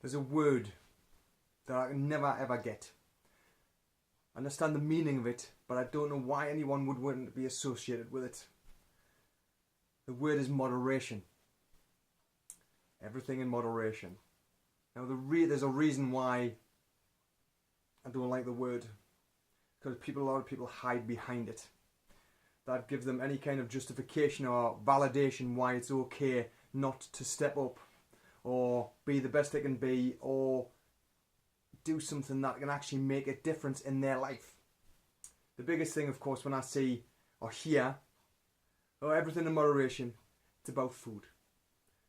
There's a word that I can never ever get. I understand the meaning of it, but I don't know why anyone would want to be associated with it. The word is moderation. Everything in moderation. Now there's a reason why I don't like the word. Because a lot of people hide behind it. That gives them any kind of justification or validation why it's okay not to step up or be the best they can be or do something that can actually make a difference in their life. The biggest thing, of course, when I see or hear everything in moderation, it's about food.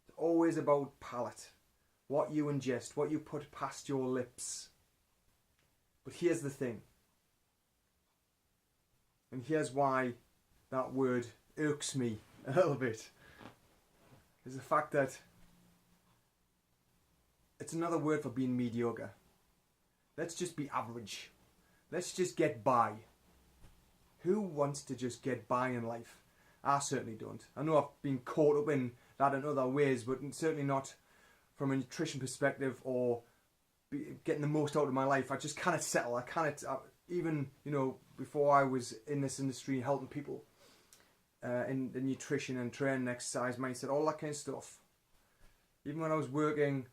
It's always about palate. What you ingest, what you put past your lips. But here's the thing. And here's why that word irks me a little bit. Is the fact that it's another word for being mediocre. Let's just be average. Let's just get by. Who wants to just get by in life? I certainly don't. I know I've been caught up in that in other ways, but certainly not from a nutrition perspective or getting the most out of my life. I just can't settle. Even, before I was in this industry helping people in the nutrition and training, exercise, mindset, all that kind of stuff. Even when I was working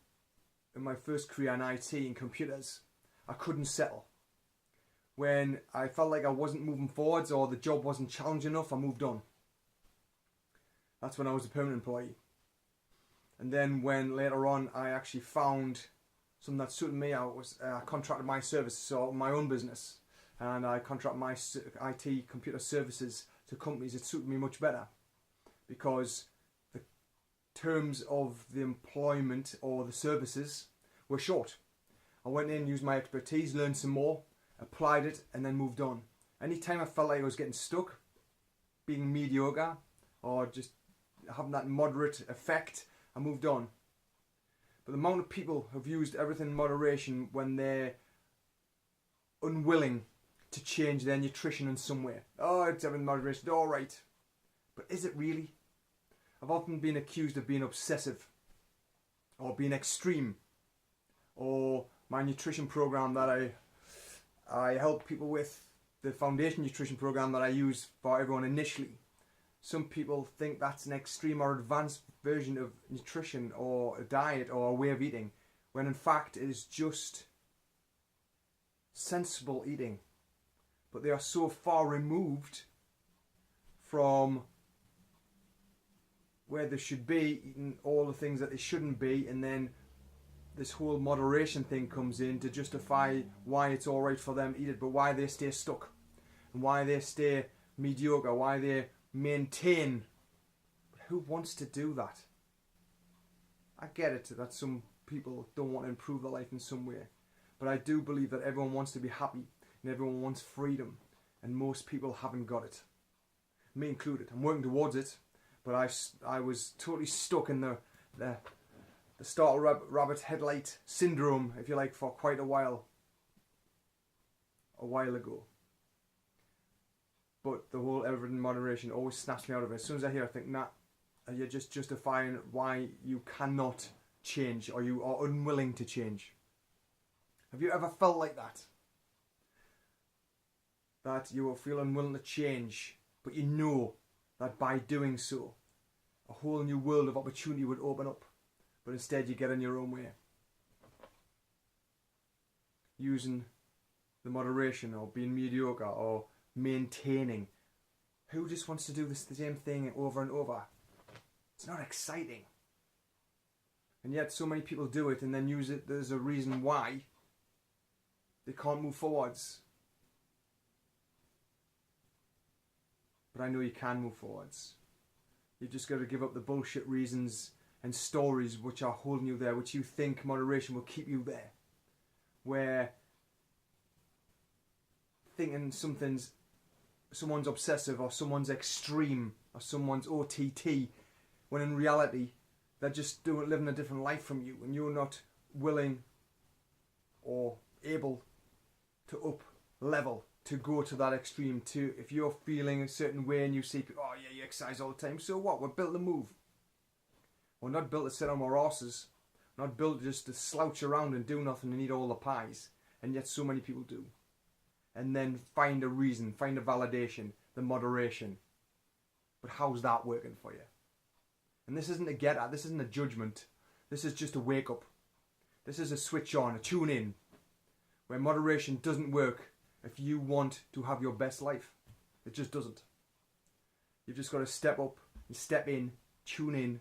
in my first career in IT and computers, I couldn't settle. When I felt like I wasn't moving forwards or the job wasn't challenging enough, I moved on. That's when I was a permanent employee. And then when later on I actually found something that suited me, I contracted my services, so my own business. And I contract my IT computer services to companies that suited me much better. Because the terms of the employment or the services were short. I went in, used my expertise, learned some more, applied it, and then moved on. Anytime I felt like I was getting stuck, being mediocre, or just having that moderate effect, I moved on. But the amount of people who've used everything in moderation when they're unwilling to change their nutrition in some way. Oh, it's everything in moderation, all right. But is it really? I've often been accused of being obsessive, or being extreme, or my nutrition program that I help people with, the foundation nutrition program that I use for everyone initially. Some people think that's an extreme or advanced version of nutrition or a diet or a way of eating, when in fact it is just sensible eating. But they are so far removed from where they should be, eating all the things that they shouldn't be, and then this whole moderation thing comes in to justify why it's alright for them to eat it, but why they stay stuck, and why they stay mediocre, why they maintain. But who wants to do that? I get it that some people don't want to improve their life in some way, but I do believe that everyone wants to be happy and everyone wants freedom, and most people haven't got it, me included. I'm working towards it, but I was totally stuck in the startled rabbit headlight syndrome, if you like, for quite a while ago. But the whole everything in moderation always snaps me out of it. As soon as I hear it, I think, nah, you're just justifying why you cannot change, or you are unwilling to change. Have you ever felt like that? That you will feel unwilling to change, but you know that by doing so, a whole new world of opportunity would open up, but instead you get in your own way. Using the moderation, or being mediocre, or maintaining. Who just wants to do the same thing over and over? It's not exciting. And yet so many people do it and then use it as a reason why they can't move forwards. But I know you can move forwards. You've just got to give up the bullshit reasons and stories which are holding you there, which you think moderation will keep you there. Where thinking someone's obsessive, or someone's extreme, or someone's OTT, when in reality they're just living a different life from you, and you're not willing or able to up level, to go to that extreme. To if you're feeling a certain way and you see people, oh yeah, you exercise all the time, so what? We're built to move. We're not built to sit on our asses. Not built just to slouch around and do nothing and eat all the pies. And yet so many people do. And then find a reason, find a validation, the moderation. But how's that working for you? And this isn't a get at, this isn't a judgment. This is just a wake up. This is a switch on, a tune in. Where moderation doesn't work if you want to have your best life. It just doesn't. You've just got to step up and step in, tune in,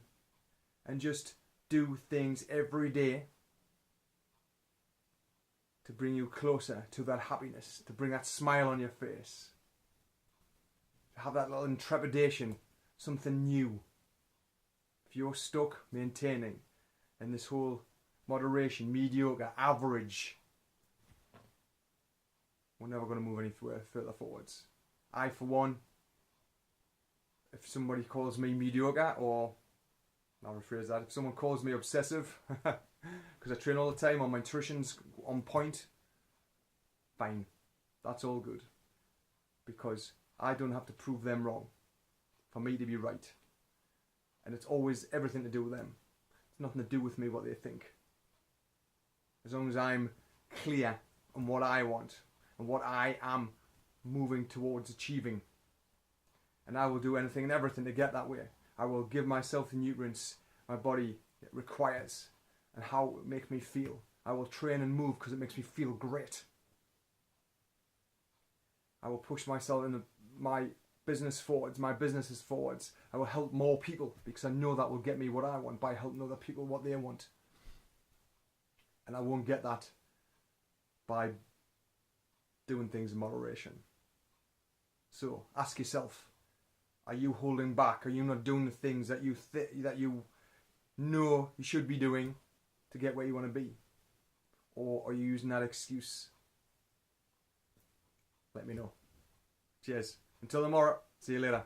and just do things every day to bring you closer to that happiness, to bring that smile on your face, to have that little intrepidation, something new. If you're stuck maintaining in this whole moderation, mediocre, average, we're never going to move any further forwards. I, for one, if somebody calls me mediocre, or I'll rephrase that, if someone calls me obsessive, because I train all the time, or my nutrition's on point, fine. That's all good. Because I don't have to prove them wrong for me to be right. And it's always everything to do with them. It's nothing to do with me what they think. As long as I'm clear on what I want and what I am moving towards achieving. And I will do anything and everything to get that way. I will give myself the nutrients my body requires and how it will make me feel. I will train and move because it makes me feel great. I will push myself in my business forwards, my businesses forwards. I will help more people because I know that will get me what I want by helping other people what they want. And I won't get that by doing things in moderation. So ask yourself, are you holding back? Are you not doing the things that you know you should be doing to get where you want to be? Or are you using that excuse? Let me know. Cheers. Until tomorrow. See you later.